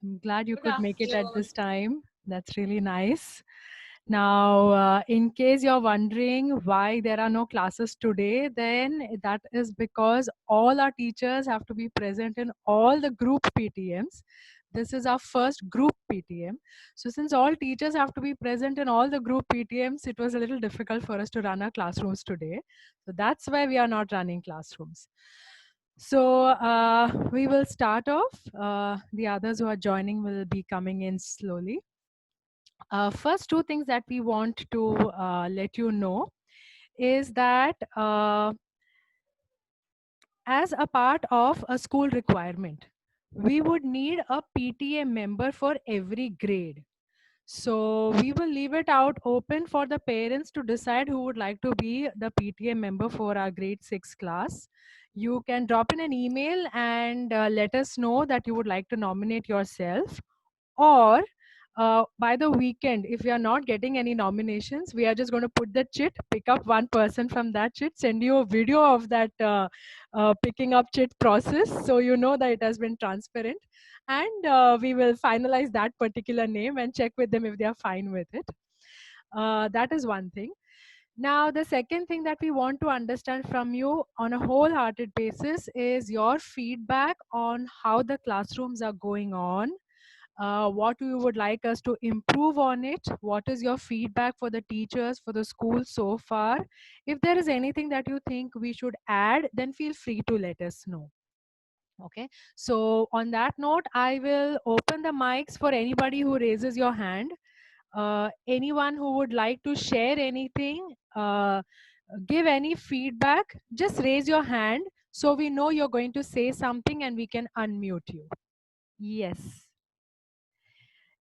I'm glad you Good could make it at afternoon. this time. That's really nice. Now, in case you're wondering why there are no classes today, then that is because all our teachers have to be present in all the group PTMs. This is our first group PTM. So, since all teachers have to be present in all the group PTMs, it was a little difficult for us to run our classrooms today. So, that's why we are not running classrooms. So we will start off. The others who are joining will be coming in slowly. First, two things that we want to let you know is that as a part of a school requirement, we would need a PTA member for every grade. So we will leave it out open for the parents to decide who would like to be the PTA member for our grade 6 class. You can drop in an email and let us know that you would like to nominate yourself, or by the weekend, if we are not getting any nominations, we are just going to put the chit, pick up one person from that chit, send you a video of that picking up chit process, so you know that it has been transparent, and we will finalize that particular name and check with them if they are fine with it. That is one thing. Now, the second thing that we want to understand from you on a wholehearted basis is your feedback on how the classrooms are going on, what you would like us to improve on it, what is your feedback for the teachers, for the school so far. If there is anything that you think we should add, then feel free to let us know. Okay, so on that note, I will open the mics for anybody who raises your hand. Anyone who would like to share anything, give any feedback, just raise your hand so we know you're going to say something and we can unmute you. Yes.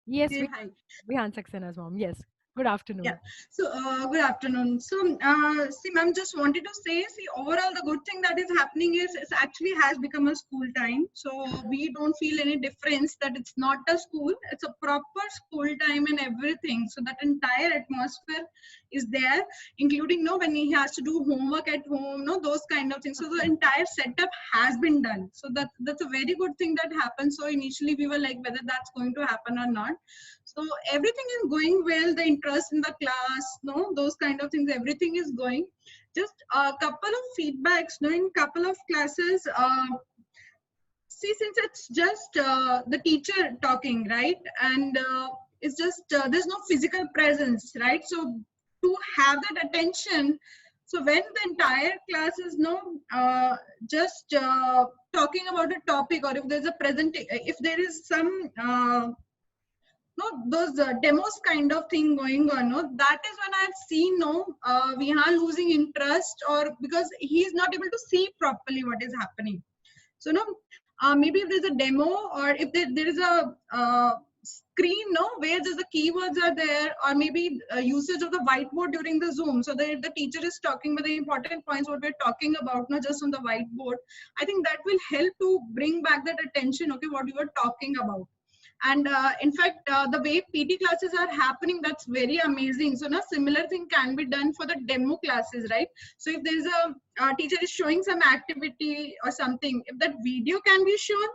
Yes, Okay, hi. Vihan Saxena's mom. Yes. Good afternoon. Yeah. So, good afternoon. So, see, ma'am, just wanted to say, see, overall, the good thing that is happening is it actually has become a school time. So, we don't feel any difference that it's not a school, it's a proper school time and everything. So, that entire atmosphere is there, including, no, when he has to do homework at home, no, those kind of things. So, the entire setup has been done. So, that's a very good thing that happened. So, initially, we were like, whether that's going to happen or not. So everything is going well, the interest in the class, no, those kind of things, everything is going. Just a couple of feedbacks, no, in couple of classes, see, since it's just the teacher talking, right, and it's just there's no physical presence, right, so to have that attention, so when the entire class is no just talking about a topic, or if there's a present, if there is some no those demos kind of thing going on, no, that is when I've seen, no, we are losing interest, or because he is not able to see properly what is happening. So no, maybe if there's a demo, or if there is a screen, no, where just the keywords are there, or maybe usage of the whiteboard during the Zoom, so that if the teacher is talking about the important points what we're talking about, not just on the whiteboard, I think that will help to bring back that attention, okay, what you were talking about. And in fact, the way PT classes are happening, that's very amazing. So now similar thing can be done for the demo classes, right? So if there's a teacher is showing some activity or something, if that video can be shown,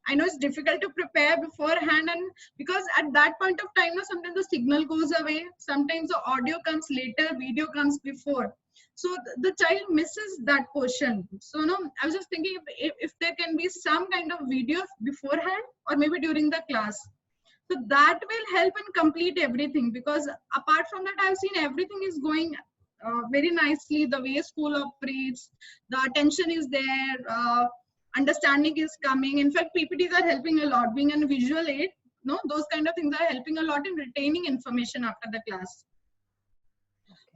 I know it's difficult to prepare beforehand, and because at that point of time, sometimes the signal goes away, sometimes the audio comes later, video comes before. So the child misses that portion. So no, I was just thinking if there can be some kind of video beforehand, or maybe during the class. So that will help and complete everything, because apart from that, I've seen everything is going very nicely. The way school operates, the attention is there, understanding is coming. In fact, PPTs are helping a lot. Being a visual aid, no, those kind of things are helping a lot in retaining information after the class.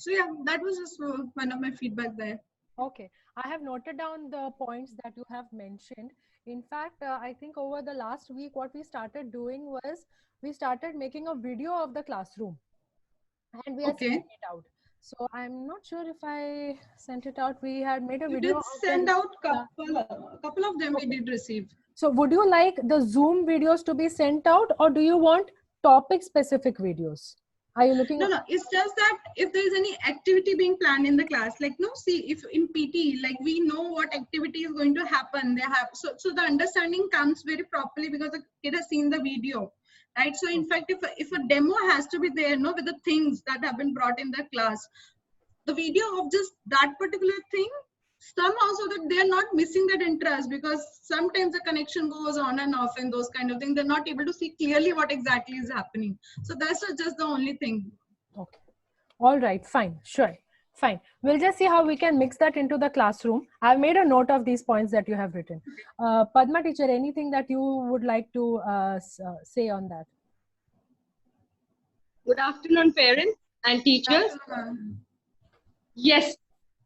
So yeah, that was just one of my feedback there. Okay. I have noted down the points that you have mentioned. In fact, I think over the last week, what we started doing was we started making a video of the classroom and we are Okay. sending it out. So I'm not sure if I sent it out. We had made a You video did of send the out classroom. couple of them we Okay. did receive. So would you like the Zoom videos to be sent out, or do you want topic specific videos? Are you looking No, at? no, it's just that if there is any activity being planned in the class, like no, see, if in PT, like we know what activity is going to happen, they have so the understanding comes very properly because the kid has seen the video, right? So in fact, if a demo has to be there, no, with the things that have been brought in the class, the video of just that particular thing somehow so that they're not missing that interest, because sometimes the connection goes on and off and those kind of things, they're not able to see clearly what exactly is happening. So that's just the only thing. Okay. All right, fine, sure, fine. We'll just see how we can mix that into the classroom. I've made a note of these points that you have written. Padma teacher, anything that you would like to say on that? Good afternoon, parents and teachers. Yes,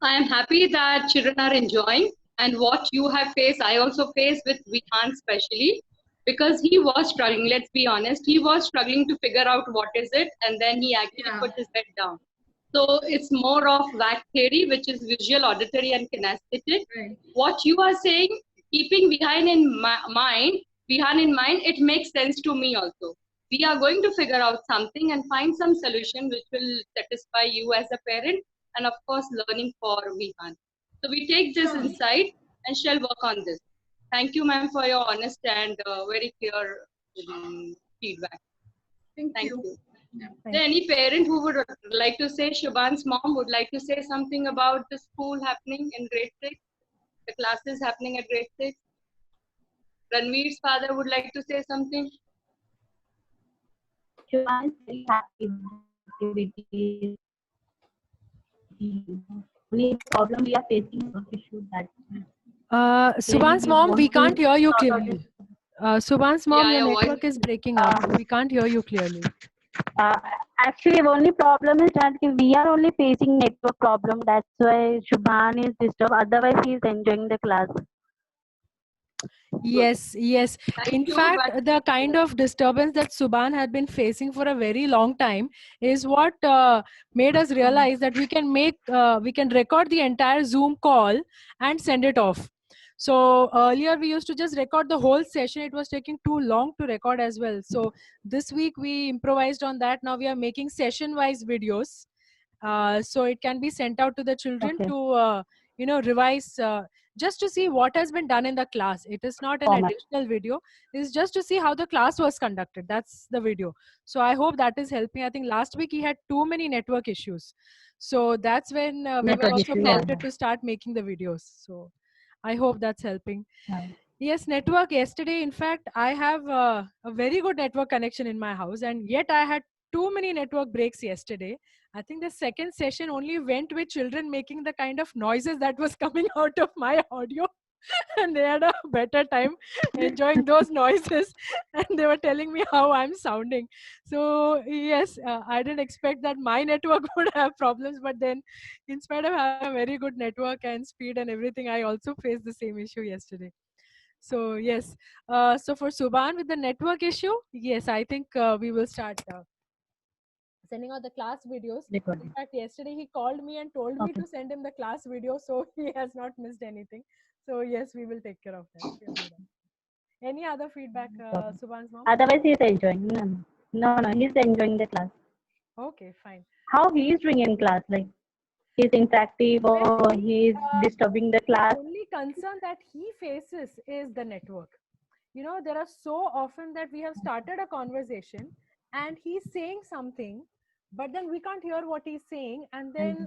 I am happy that children are enjoying, and what you have faced, I also faced with Vihan especially, because he was struggling. Let's be honest, he was struggling to figure out what is it, and then he actually put his head down. So it's more of VAC theory, which is visual, auditory, and kinesthetic. Right. What you are saying, keeping Vihan in mind, it makes sense to me also. We are going to figure out something and find some solution which will satisfy you as a parent, and of course learning for Vihan. So we take this insight and shall work on this. Thank you, ma'am, for your honest and very clear feedback. Thank Thank you. you. Yeah. Is there any parent who would like to say, Shubhan's mom would like to say something about the school happening in grade 6, the classes happening at grade 6? Ranveer's father would like to say something. Shubham is very happy with the activities. Only problem we are facing is issue that Subhan's we mom, we want can't to hear you sort out clearly. Subhan's mom, Yeah, your your voice. network is breaking up. We can't hear you clearly. Actually, the only problem is that we are only facing network problem. That's why Shubhan is disturbed. Otherwise, he is enjoying the class. Yes, yes. In you, fact, but the kind of disturbance that Subhan had been facing for a very long time is what made us realize that we can record the entire Zoom call and send it off. So earlier we used to just record the whole session. It was taking too long to record as well. So this week we improvised on that. Now we are making session-wise videos. So it can be sent out to the children Okay. to revise just to see what has been done in the class. It is not an Format. additional video. It's just to see how the class was conducted. That's the video. So I hope that is helping. I think last week he had too many network issues, so that's when we were Network also issue, prompted to start making the videos. So I hope that's helping. yeah. Yes, network yesterday. In fact, I have a very good network connection in my house, and yet I had too many network breaks yesterday. I think the second session only went with children making the kind of noises that was coming out of my audio. And they had a better time enjoying those noises, and they were telling me how I'm sounding. So yes, I didn't expect that my network would have problems, but then in spite of having a very good network and speed and everything, I also faced the same issue yesterday. So yes, so for Subhan with the network issue, yes, I think we will start sending out the class videos. In Recording. fact, yesterday he called me and told me Okay. to send him the class video, so he has not missed anything. So yes, we will take care of that. We'll do that. Any other feedback, Subhan's mom? Otherwise, he is enjoying. No, he's enjoying the class. Okay, fine. How he is doing in class? Like he's interactive or he's disturbing the class? The only concern that he faces is the network. You know, there are so often that we have started a conversation and he's saying something, but then we can't hear what he's saying, and then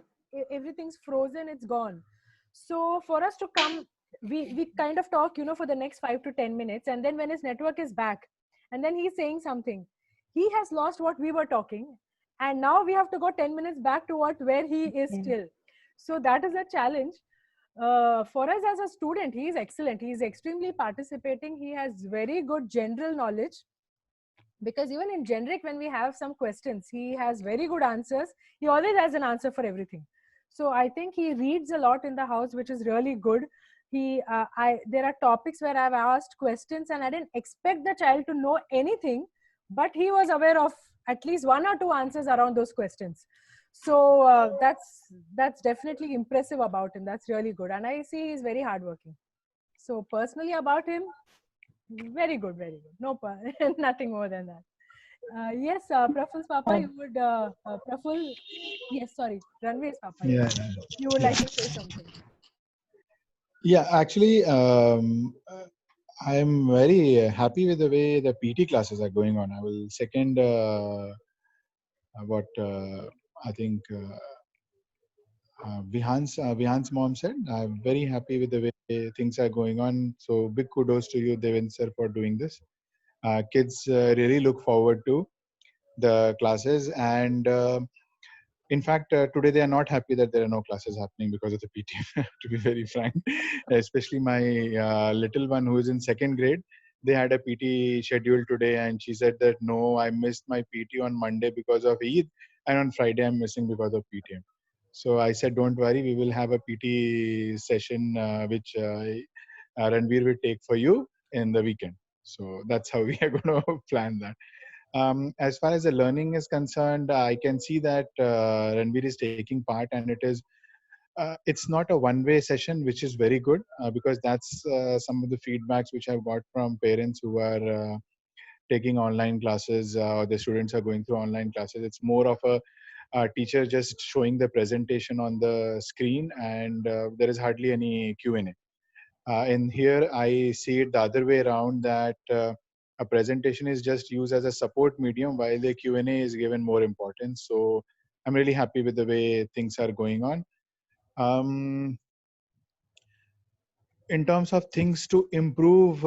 everything's frozen, it's gone. So for us to come, we kind of talk, for the next 5 to 10 minutes, and then when his network is back and then he's saying something, he has lost what we were talking, and now we have to go 10 minutes back to where he is still. So that is a challenge. For us as a student, he is excellent. He is extremely participating. He has very good general knowledge, because even in generic, when we have some questions, he has very good answers. He always has an answer for everything. So I think he reads a lot in the house, which is really good. There are topics where I've asked questions and I didn't expect the child to know anything, but he was aware of at least 1 or 2 answers around those questions. So that's definitely impressive about him. That's really good. And I see he's very hardworking. So personally about him, very good, very good. No, nothing more than that. Yes, Praful's Papa, you would, Praful, yes, sorry, Ranveer's Papa, Yeah, yes. yeah, You would yeah. like to say something. Yeah, actually, I'm very happy with the way the PT classes are going on. I will second what I think Vihan's mom said. I'm very happy with the way things are going on. So big kudos to you, Devin sir, for doing this. Kids really look forward to the classes, and in fact, today they are not happy that there are no classes happening because of the PT. To be very frank, especially my little one who is in second grade, they had a PT schedule today, and she said that no, I missed my PT on Monday because of Eid, and on Friday I'm missing because of PTM. So I said, don't worry, we will have a PT session which Ranveer will take for you in the weekend. So that's how we are going to plan that. As far as the learning is concerned, I can see that Ranveer is taking part, and it's not a one-way session, which is very good because that's some of the feedbacks which I've got from parents who are taking online classes or the students are going through online classes. It's more of a teacher just showing the presentation on the screen, and there is hardly any Q&A. In here, I see it the other way around, that a presentation is just used as a support medium while the Q&A is given more importance. So I'm really happy with the way things are going on. Um, in terms of things to improve,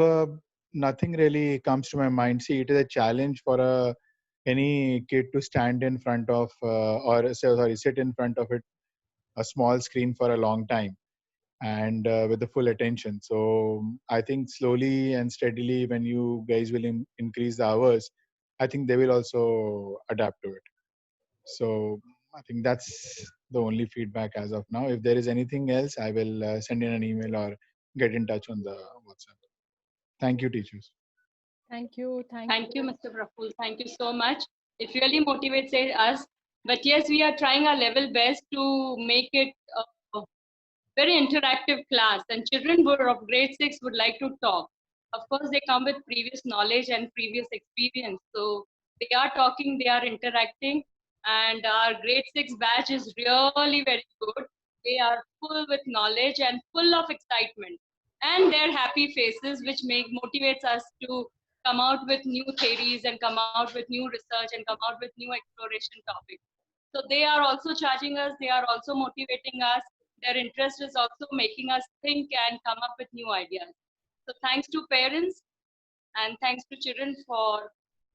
nothing really comes to my mind. See, it is a challenge for any kid to stand in front of sit in front of it, a small screen for a long time and with the full attention. So I think slowly and steadily, when you guys will increase the hours, I think they will also adapt to it. So I think that's the only feedback as of now. If there is anything else, I will send in an email or get in touch on the WhatsApp. Thank you, teachers. Thank you, thank Thank you, you. Mr. Praful. Thank you so much. It really motivates us. But yes, we are trying our level best to make it a very interactive class. And children who of grade 6 would like to talk. Of course, they come with previous knowledge and previous experience. So they are talking, they are interacting. And our grade 6 batch is really very good. They are full with knowledge and full of excitement. And their happy faces, which motivates us to come out with new theories and come out with new research and come out with new exploration topics. So they are also charging us, they are also motivating us. Their interest is also making us think and come up with new ideas. So thanks to parents and thanks to children for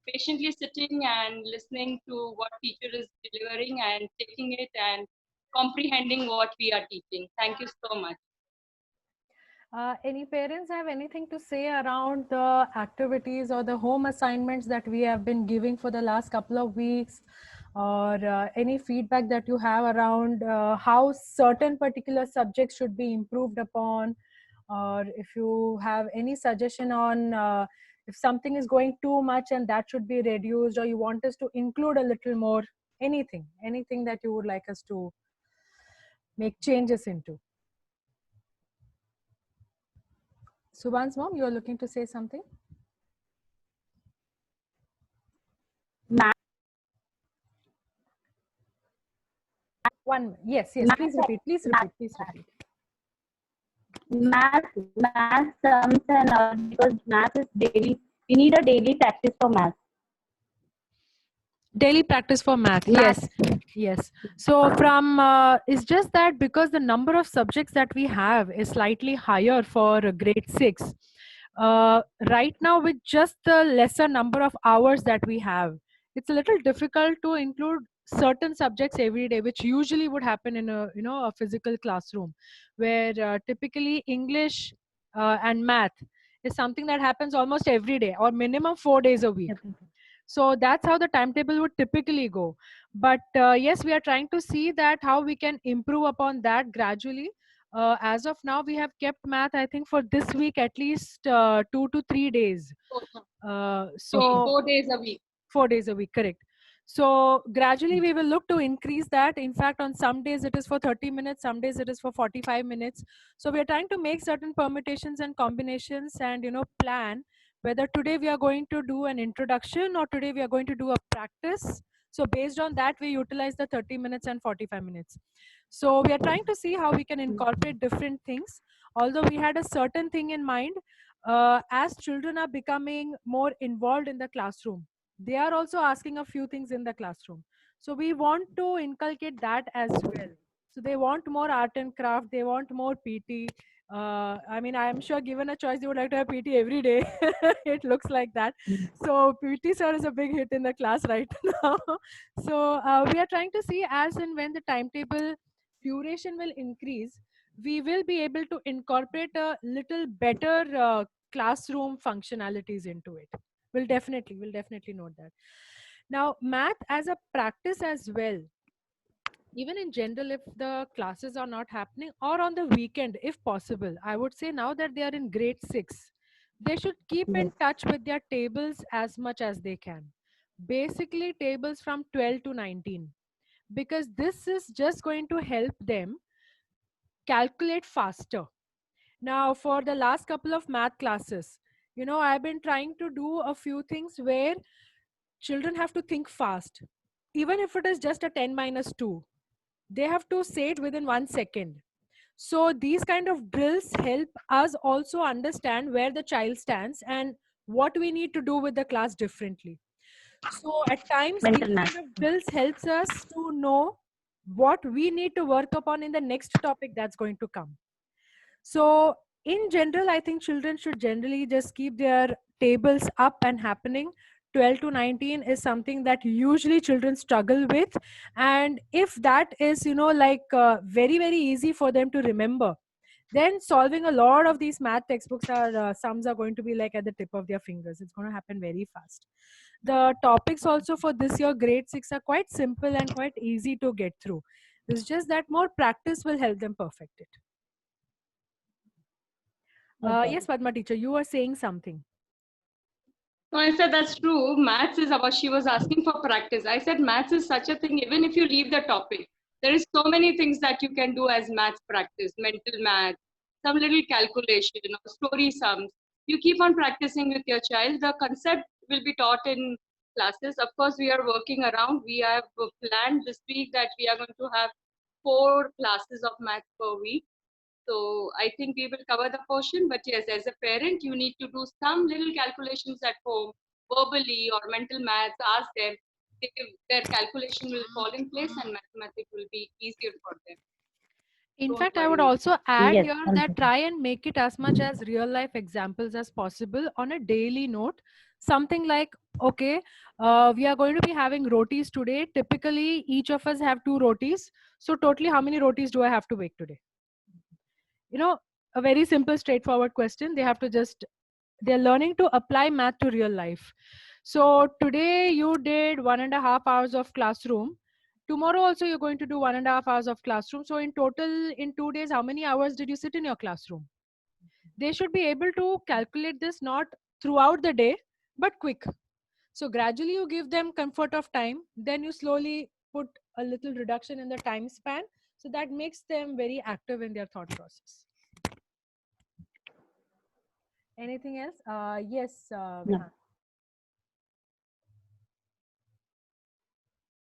patiently sitting and listening to what teacher is delivering and taking it and comprehending what we are teaching. Thank you so much. Any parents have anything to say around the activities or the home assignments that we have been giving for the last couple of weeks, or any feedback that you have around how certain particular subjects should be improved upon, or if you have any suggestion on if something is going too much and that should be reduced, or you want us to include a little more, anything that you would like us to make changes into. Subhan's mom, you are looking to say something? Math, Yes, please repeat, math sums and all, because math is daily. We need a daily practice for math. Daily practice for math. Math. Yes. So from it's just that because the number of subjects that we have is slightly higher for grade 6. Right now, with just the lesser number of hours that we have, it's a little difficult to include certain subjects every day, which usually would happen in a physical classroom, where typically English and math is something that happens almost every day or minimum 4 days a week. So that's how the timetable would typically go. But yes, we are trying to see that how we can improve upon that gradually. As of now, we have kept math, I think, for this week at least 2 to 3 days. So 4 days a week. 4 days a week, correct. So gradually we will look to increase that. In fact, on some days it is for 30 minutes, some days it is for 45 minutes. So we are trying to make certain permutations and combinations and plan whether today we are going to do an introduction or today we are going to do a practice. So based on that, we utilize the 30 minutes and 45 minutes. So we are trying to see how we can incorporate different things. Although we had a certain thing in mind, as children are becoming more involved in the classroom, they are also asking a few things in the classroom. So we want to inculcate that as well. So they want more art and craft, they want more PT. I mean, I am sure given a choice, they would like to have PT every day. It looks like that. So PT sir is a big hit in the class right now. So we are trying to see as and when the timetable duration will increase, we will be able to incorporate a little better classroom functionalities into it. We'll definitely note that. Now, math as a practice as well, even in general, if the classes are not happening or on the weekend if possible, I would say now that they are in grade 6, they should keep in touch with their tables as much as they can, basically tables from 12 to 19, because this is just going to help them calculate faster. Now for the last couple of math classes, I've been trying to do a few things where children have to think fast. Even if it is just a 10 minus 2, they have to say it within 1 second. So these kind of drills help us also understand where the child stands and what we need to do with the class differently. So at times these Mental math. kind of drills helps us to know what we need to work upon in the next topic that's going to come. So in general, I think children should generally just keep their tables up and happening. 12 to 19 is something that usually children struggle with. And if that is, very, very easy for them to remember, then solving a lot of these math textbooks sums are going to be like at the tip of their fingers. It's going to happen very fast. The topics also for this year, grade 6, are quite simple and quite easy to get through. It's just that more practice will help them perfect it. Yes, Padma teacher, you were saying something. No, I said that's true. Maths is about, she was asking for practice. I said maths is such a thing, even if you leave the topic. There is so many things that you can do as maths practice, mental math, some little calculation, story sums. You keep on practicing with your child. The concept will be taught in classes. Of course, we are working around. We have planned this week that we are going to have 4 classes of math per week. So I think we will cover the portion, but yes, as a parent, you need to do some little calculations at home, verbally or mental maths, ask them. Their calculation will fall in place and mathematics will be easier for them. In fact, I would also add here that try and make it as much as real life examples as possible on a daily note. Something like, okay, we are going to be having rotis today. Typically, each of us have 2 rotis. So totally, how many rotis do I have to bake today? A very simple, straightforward question. They're learning to apply math to real life. So today you did 1.5 hours of classroom. Tomorrow also you're going to do 1.5 hours of classroom. So in total, in 2 days, how many hours did you sit in your classroom? They should be able to calculate this not throughout the day, but quick. So gradually you give them comfort of time. Then you slowly put a little reduction in the time span. So that makes them very active in their thought process. Anything else? Yes. No.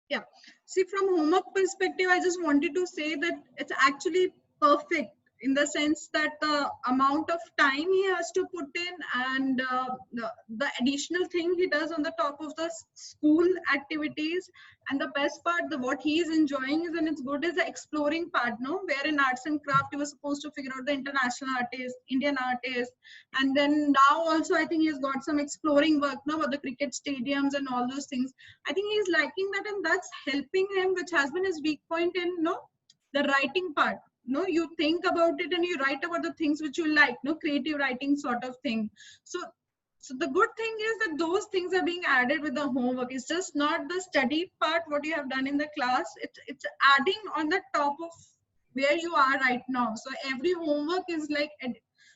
Yeah. See, from homework perspective, I just wanted to say that it's actually perfect in the sense that the amount of time he has to put in and the additional thing he does on the top of the school activities, and the best part, what he is enjoying is, and it's good, is the exploring part, no, where in arts and craft he was supposed to figure out the international artist, Indian artist, and then now also I think he's got some exploring work now about the cricket stadiums and all those things. I think he's liking that, and that's helping him, which has been his weak point in the writing part. No, you think about it and you write about the things which you like, creative writing sort of thing. So the good thing is that those things are being added with the homework. It's just not the study part what you have done in the class. It's adding on the top of where you are right now. So every homework is like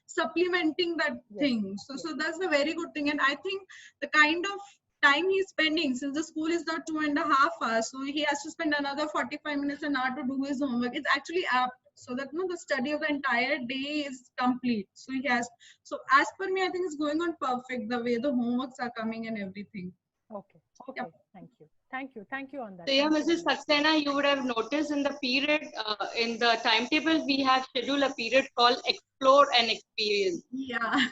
supplementing that thing. So that's a very good thing. And I think the kind of time he's spending, since the school is not 2.5 hours, so he has to spend another 45 minutes an hour to do his homework. It's actually apt so that the study of the entire day is complete. So he has, so as per me, I think it's going on perfect the way the homeworks are coming and everything. Okay. Okay. Thank you. Thank you. Thank you on that. So yeah, Thank you Mrs. very much. Saxena, you would have noticed in the period, in the timetable, we have scheduled a period called Explore and Experience. Yeah.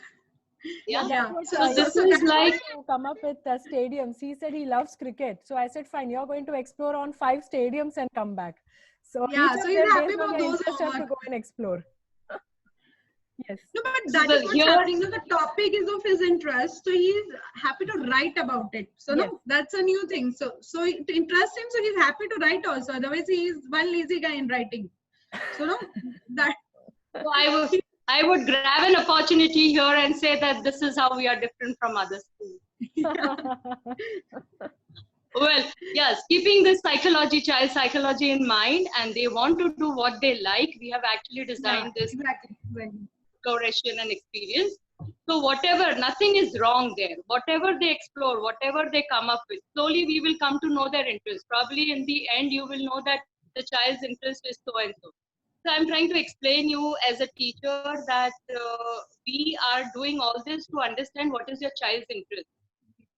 Yeah. That's Yeah. what, So this he is was like, going to come up with stadiums. He said he loves cricket. So I said, fine, you're going to explore on 5 stadiums and come back. So Yeah. each So of he's them, happy based on about their those interest, have to homework. go and explore. Yes. No, but so that is the what's here, happening. The topic is of his interest, so he's happy to write about it. So Yes. no, that's a new thing. So it interests him, so he's happy to write also. Otherwise, he's one lazy guy in writing. So no, that so I would grab an opportunity here and say that this is how we are different from other schools. Well, yes, keeping this child psychology in mind, and they want to do what they like, we have actually designed this exactly. exploration and experience. So whatever, nothing is wrong there. Whatever they explore, whatever they come up with, slowly we will come to know their interest. Probably in the end, you will know that the child's interest is so and so. So I'm trying to explain you as a teacher that we are doing all this to understand what is your child's interest,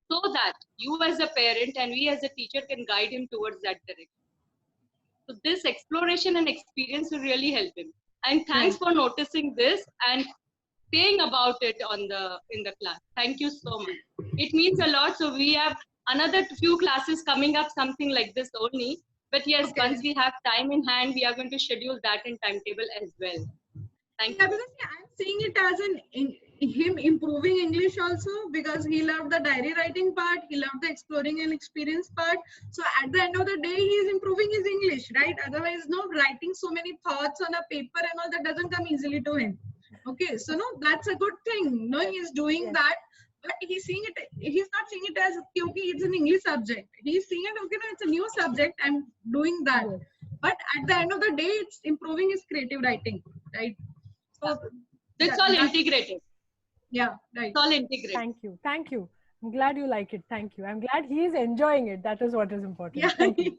so that you as a parent and we as a teacher can guide him towards that direction. So this exploration and experience will really help him. And thanks for noticing this and saying about it in the class. Thank you so much. It means a lot. So we have another few classes coming up, something like this only. But yes, Okay. once we have time in hand, we are going to schedule that in timetable as well. Thank Yeah, you. because I'm seeing it as him improving English also, because he loved the diary writing part, he loved the exploring and experience part. So at the end of the day, he is improving his English, right? Otherwise, no, writing so many thoughts on a paper and all that doesn't come easily to him. Okay, so no, that's a good thing. No, he's doing that, but he's seeing it. He's not seeing it as okay, it's an English subject. He's seeing it, okay, no, it's a new subject. I'm doing that. But at the end of the day, it's improving his creative writing, right? So It's all integrated. Yeah, right. It's all integrated. Thank you. Thank you. I'm glad you like it. Thank you. I'm glad he is enjoying it. That is what is important. Yeah. Thank you.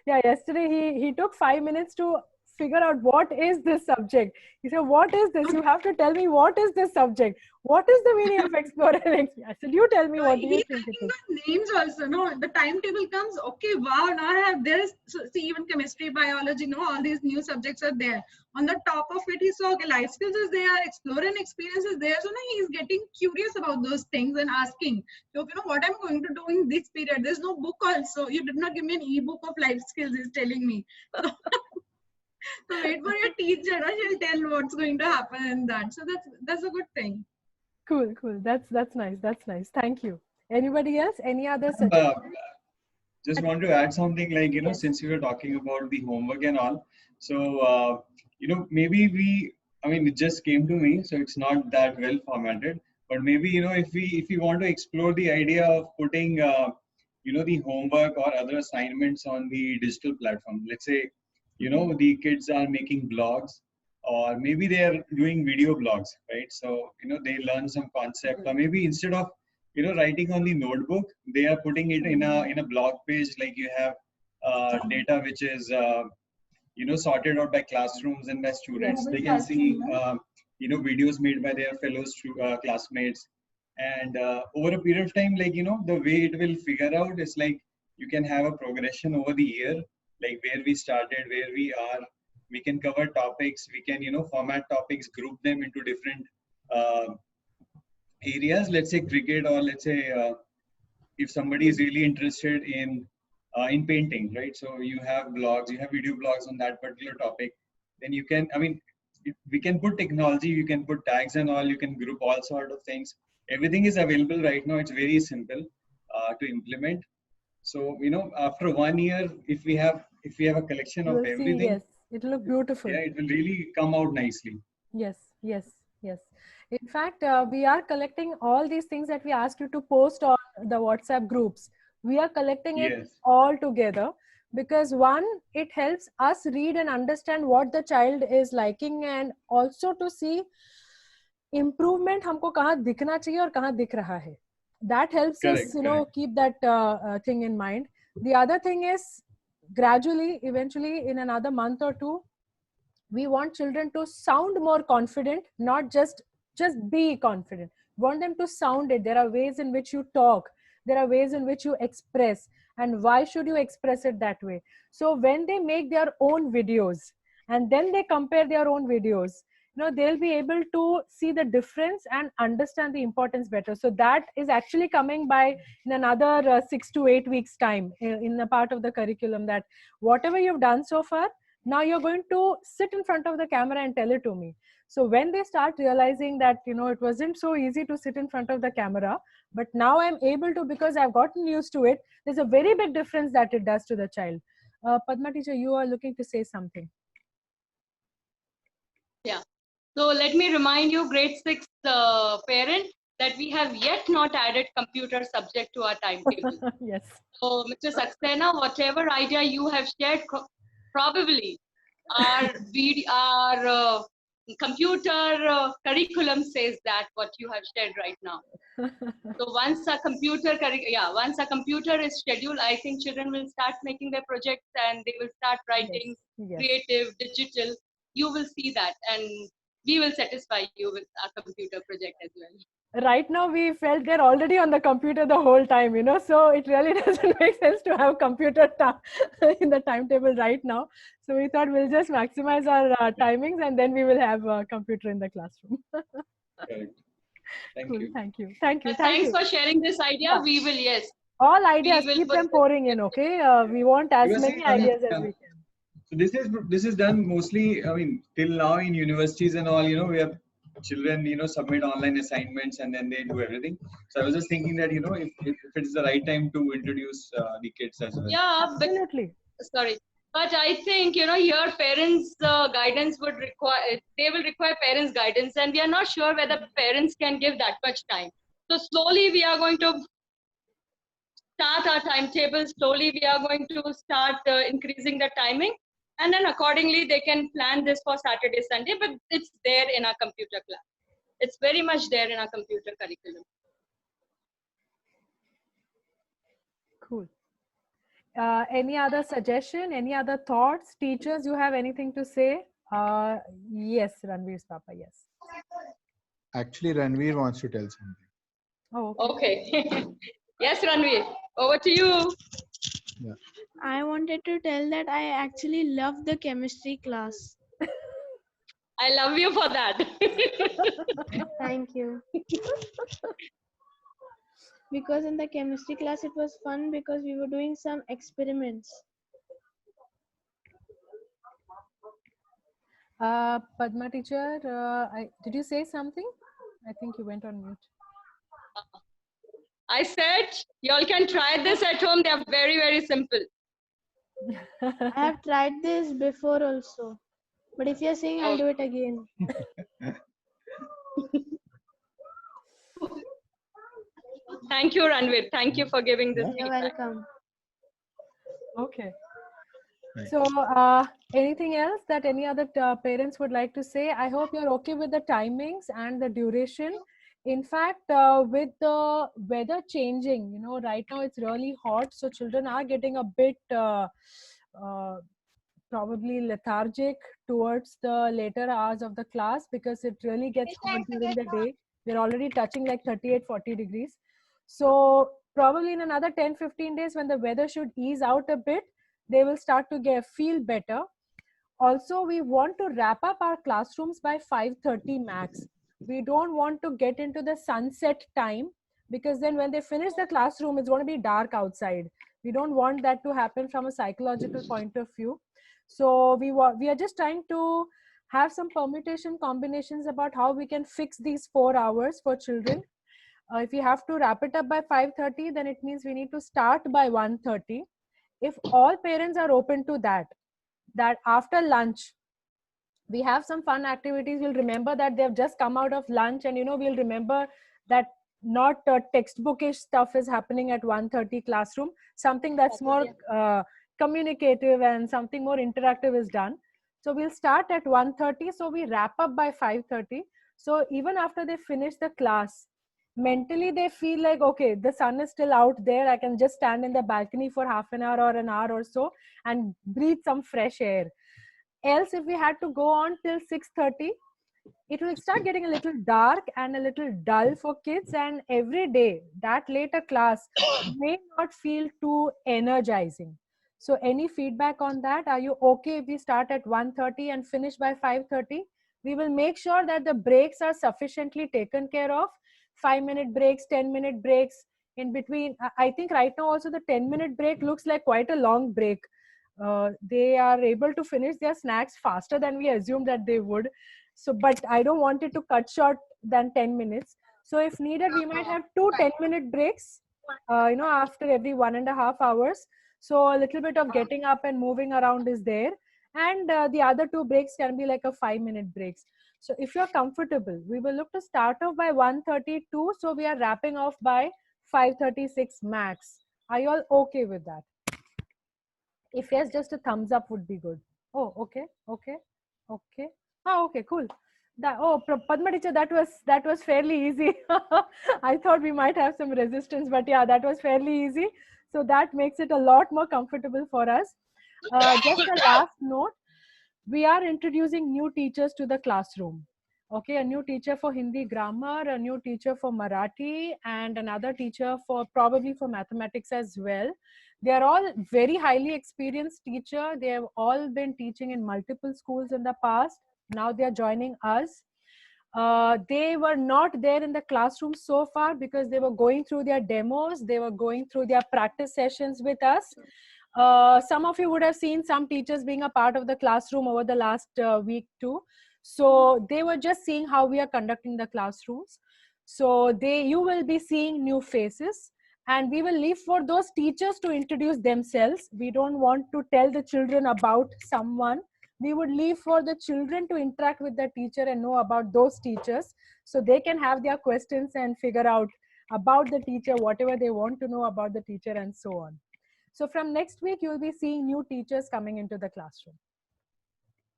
Yeah, yesterday he took 5 minutes to figure out what is this subject. He said, what is this? You have to tell me what is this subject. What is the meaning of explore and experience? I said, you tell me what do you think it is. The names also, no, the timetable comes, okay, wow, now I have this, so, see, even chemistry, biology, no, all these new subjects are there. On the top of it, he saw, okay, life skills is there, explore and experience is there. So now he's getting curious about those things and asking, so, what I'm going to do in this period? There's no book also. You did not give me an e-book of life skills, he's telling me. So wait for your teacher, she'll tell what's going to happen in that. So that's a good thing. Cool. That's nice. That's nice. Thank you. Anybody else? Any other Just want to add something, like, since we were talking about the homework and all. So, maybe it just came to me, so it's not that well formatted. But maybe, if we want to explore the idea of putting, the homework or other assignments on the digital platform. Let's say, the kids are making blogs, or maybe they are doing video blogs, right? So, they learn some concept, or maybe instead of, writing on the notebook, they are putting it in a blog page. Like you have data which is, sorted out by classrooms and by students. They can see, videos made by their fellow classmates. And over a period of time, like, the way it will figure out is like, you can have a progression over the year, like where we started, where we are. We can cover topics, we can, format topics, group them into different areas. Let's say cricket, or let's say if somebody is really interested in painting, right? So you have blogs, you have video blogs on that particular topic. Then you can, we can put technology, you can put tags and all, you can group all sort of things. Everything is available right now. It's very simple to implement. So, after 1 year, if we have a collection of everything, yes, it will look beautiful. Yeah, it will really come out nicely. Yes. In fact, we are collecting all these things that we asked you to post on the WhatsApp groups. We are collecting it all together, because one, it helps us read and understand what the child is liking, and also to see improvement हमको कहाँ दिखना चाहिए और कहाँ दिख रहा है. That helps us, keep that thing in mind. The other thing is, gradually, eventually, in another month or two, we want children to sound more confident, not just be confident. We want them to sound it. There are ways in which you talk, there are ways in which you express, and why should you express it that way? So when they make their own videos and then they compare their own videos, they'll be able to see the difference and understand the importance better. So that is actually coming by in another 6 to 8 weeks time, in a part of the curriculum, that whatever you've done so far, now you're going to sit in front of the camera and tell it to me. So when they start realizing that it wasn't so easy to sit in front of the camera, but now I'm able to, because I've gotten used to it, there's a very big difference that it does to the child. Padma teacher, you are looking to say something. Yeah. So let me remind you, grade 6 parent, that we have yet not added computer subject to our timetable. Yes. So Mr. Saxena, whatever idea you have shared, probably our computer curriculum says that what you have shared right now. So once a computer is scheduled, I think children will start making their projects and they will start writing creative, digital. You will see that, and we will satisfy you with our computer project as well. Right now we felt they're already on the computer the whole time, so it really doesn't make sense to have computer in the timetable right now. So we thought we'll just maximize our timings, and then we will have a computer in the classroom. Correct. Thank Cool. you. Thank you. Thank you. Thanks for sharing this idea. Yeah. We will, yes. All ideas, will keep put them pouring in, okay? We want as Because, many ideas as we can. So this is done mostly, I mean, till now in universities and all, we have children, submit online assignments and then they do everything. So I was just thinking that, if it's the right time to introduce the kids as well. Yeah, absolutely. But I think, your parents' guidance would require, they will require parents' guidance, and we are not sure whether parents can give that much time. So slowly we are going to start our timetable. Slowly we are going to start increasing the timing. And then accordingly, they can plan this for Saturday, Sunday, but it's there in our computer class. It's very much there in our computer curriculum. Cool. Any other suggestion? Any other thoughts? Teachers, you have anything to say? Yes, Ranveer's Papa, yes. Actually, Ranveer wants to tell something. Oh, okay. Yes, Ranveer, over to you. Yeah. I wanted to tell that I actually love the chemistry class. I love you for that. Thank you. Because in the chemistry class, it was fun because we were doing some experiments. Padma teacher, did you say something? I think you went on mute. I said, y'all can try this at home. They are very, very simple. I have tried this before also. But if you're saying, I'll do it again. Thank you, Ranveer. Thank you for giving this. You're welcome. Okay. So anything else that any other parents would like to say? I hope you're okay with the timings and the duration. In fact, with the weather changing, right now it's really hot. So children are getting a bit probably lethargic towards the later hours of the class, because it really gets hot during the day. We're already touching like 38, 40 degrees. So probably in another 10-15 days, when the weather should ease out a bit, they will start to feel better. Also, we want to wrap up our classrooms by 5:30 max. We don't want to get into the sunset time, because then when they finish the classroom, it's going to be dark outside. We don't want that to happen from a psychological point of view. So we are just trying to have some permutation combinations about how we can fix these 4 hours for children. If we have to wrap it up by 5:30, then it means we need to start by 1:30. If all parents are open to that after lunch, we have some fun activities. We'll remember that they've just come out of lunch, and we'll remember that not textbookish stuff is happening at 1:30 classroom. Something that's more communicative and something more interactive is done. So we'll start at 1:30. So we wrap up by 5:30. So even after they finish the class, mentally they feel like, okay, the sun is still out there, I can just stand in the balcony for half an hour or an hour or so and breathe some fresh air. Else if we had to go on till 6:30, it will start getting a little dark and a little dull for kids, and every day that later class may not feel too energizing. So any feedback on that? Are you okay if we start at 1:30 and finish by 5:30? We will make sure that the breaks are sufficiently taken care of. 5-minute breaks, 10-minute breaks in between. I think right now also the 10-minute break looks like quite a long break. They are able to finish their snacks faster than we assumed that they would. So, but I don't want it to cut short than 10 minutes. So if needed, we might have 2 10-minute breaks, after every 1.5 hours. So a little bit of getting up and moving around is there. And the other 2 breaks can be like a 5-minute breaks. So if you're comfortable, we will look to start off by 1:32. So we are wrapping off by 5:36 max. Are you all okay with that? If yes, just a thumbs up would be good. Oh, okay, okay, okay. Ah, okay, cool. Padma teacher, that was fairly easy. I thought we might have some resistance, but yeah, that was fairly easy. So that makes it a lot more comfortable for us. Just a last note, we are introducing new teachers to the classroom. Okay, a new teacher for Hindi grammar, a new teacher for Marathi, and another teacher for probably for mathematics as well. They are all very highly experienced teacher. They have all been teaching in multiple schools in the past. Now they are joining us. They were not there in the classroom so far because they were going through their demos. They were going through their practice sessions with us. Some of you would have seen some teachers being a part of the classroom over the last week too. So they were just seeing how we are conducting the classrooms. So you will be seeing new faces, and we will leave for those teachers to introduce themselves. We don't want to tell the children about someone. We would leave for the children to interact with the teacher and know about those teachers, so they can have their questions and figure out about the teacher, whatever they want to know about the teacher, and so on. So from next week, you will be seeing new teachers coming into the classroom.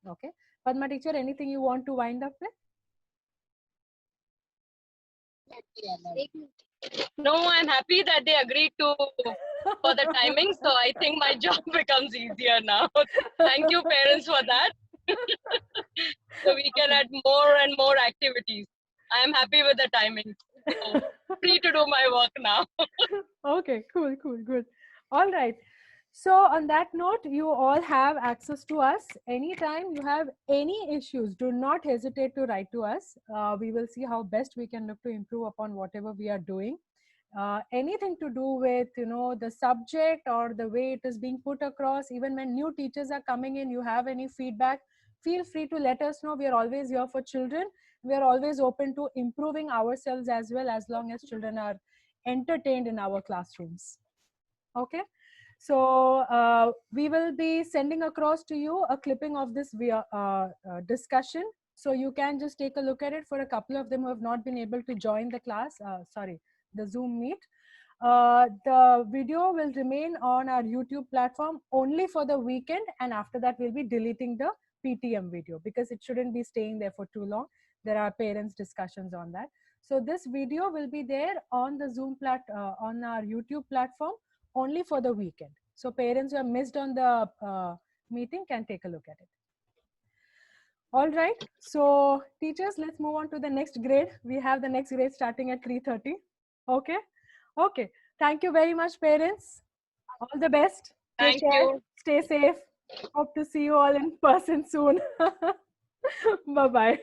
Okay. Padma teacher, anything you want to wind up with? No, I'm happy that they agreed to for the timing. So I think my job becomes easier now. Thank you, parents, for that. So we can add more and more activities. I am happy with the timing. So free to do my work now. Okay, cool, good. All right. So on that note, you all have access to us. Anytime you have any issues, do not hesitate to write to us. We will see how best we can look to improve upon whatever we are doing. Anything to do with, the subject or the way it is being put across, even when new teachers are coming in, you have any feedback, feel free to let us know. We are always here for children. We are always open to improving ourselves as well, as long as children are entertained in our classrooms. Okay. So we will be sending across to you a clipping of this discussion. So you can just take a look at it for a couple of them who have not been able to join the class, the Zoom meet. The video will remain on our YouTube platform only for the weekend, and after that we'll be deleting the PTM video because it shouldn't be staying there for too long. There are parents discussions on that. So this video will be there on the Zoom on our YouTube platform only for the weekend. So parents who have missed on the meeting can take a look at it. All right. So teachers, let's move on to the next grade. We have the next grade starting at 3:30. Okay. Okay. Thank you very much, parents. All the best. Thank you. Stay safe. Hope to see you all in person soon. Bye-bye.